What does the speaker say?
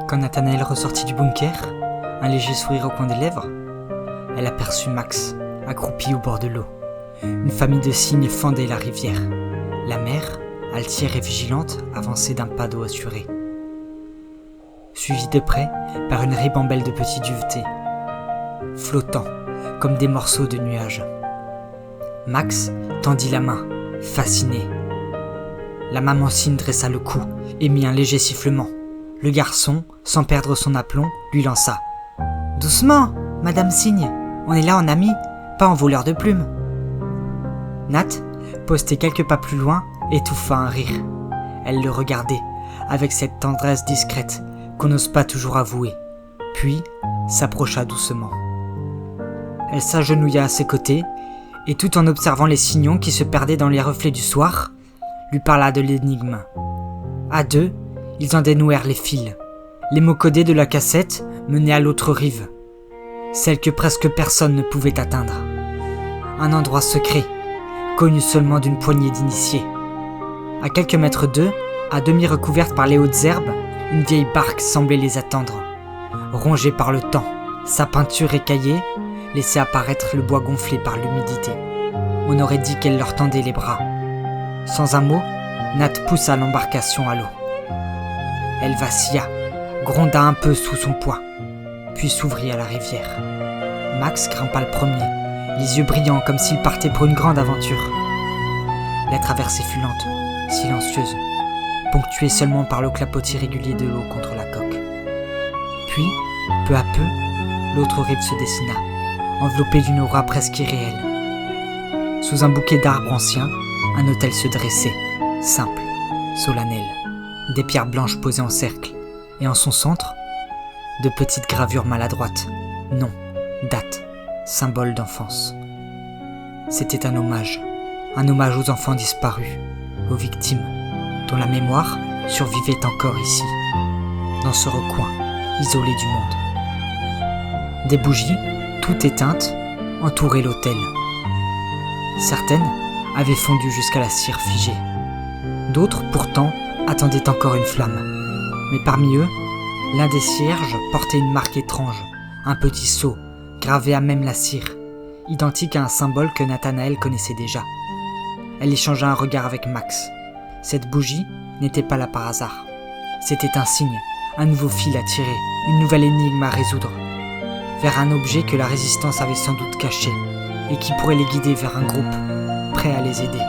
Quand Nathanaël ressortit du bunker, un léger sourire au coin des lèvres, elle aperçut Max, accroupi au bord de l'eau. Une famille de cygnes fendait la rivière. La mer, altière et vigilante, avançait d'un pas d'eau assuré, suivie de près par une ribambelle de petits duvetés, flottants comme des morceaux de nuages. Max tendit la main, fasciné. La maman cygne dressa le cou, émit un léger sifflement. Le garçon, sans perdre son aplomb, lui lança « Doucement, Madame Cygne, on est là en amis, pas en voleur de plumes. » Nat, posté quelques pas plus loin, étouffa un rire. Elle le regardait, avec cette tendresse discrète qu'on n'ose pas toujours avouer, puis s'approcha doucement. Elle s'agenouilla à ses côtés, et tout en observant les signons qui se perdaient dans les reflets du soir, lui parla de l'énigme. À deux, ils en dénouèrent les fils. Les mots codés de la cassette menaient à l'autre rive, celle que presque personne ne pouvait atteindre. Un endroit secret, connu seulement d'une poignée d'initiés. À quelques mètres d'eux, à demi recouverte par les hautes herbes, une vieille barque semblait les attendre. Rongée par le temps, sa peinture écaillée laissait apparaître le bois gonflé par l'humidité. On aurait dit qu'elle leur tendait les bras. Sans un mot, Nat poussa l'embarcation à l'eau. Elle vacilla, gronda un peu sous son poids, puis s'ouvrit à la rivière. Max grimpa le premier, les yeux brillants comme s'il partait pour une grande aventure. La traversée fut lente, silencieuse, ponctuée seulement par le clapotis régulier de l'eau contre la coque. Puis, peu à peu, l'autre rive se dessina, enveloppée d'une aura presque irréelle. Sous un bouquet d'arbres anciens, un autel se dressait, simple, solennel. Des pierres blanches posées en cercle, et en son centre, de petites gravures maladroites, nom, date, symbole d'enfance. C'était un hommage aux enfants disparus, aux victimes, dont la mémoire survivait encore ici, dans ce recoin isolé du monde. Des bougies, toutes éteintes, entouraient l'autel. Certaines avaient fondu jusqu'à la cire figée. D'autres, pourtant, attendaient encore une flamme. Mais parmi eux, l'un des cierges portait une marque étrange, un petit sceau, gravé à même la cire, identique à un symbole que Nathanaël connaissait déjà. Elle échangea un regard avec Max. Cette bougie n'était pas là par hasard. C'était un signe, un nouveau fil à tirer, une nouvelle énigme à résoudre, vers un objet que la résistance avait sans doute caché, et qui pourrait les guider vers un groupe, prêt à les aider.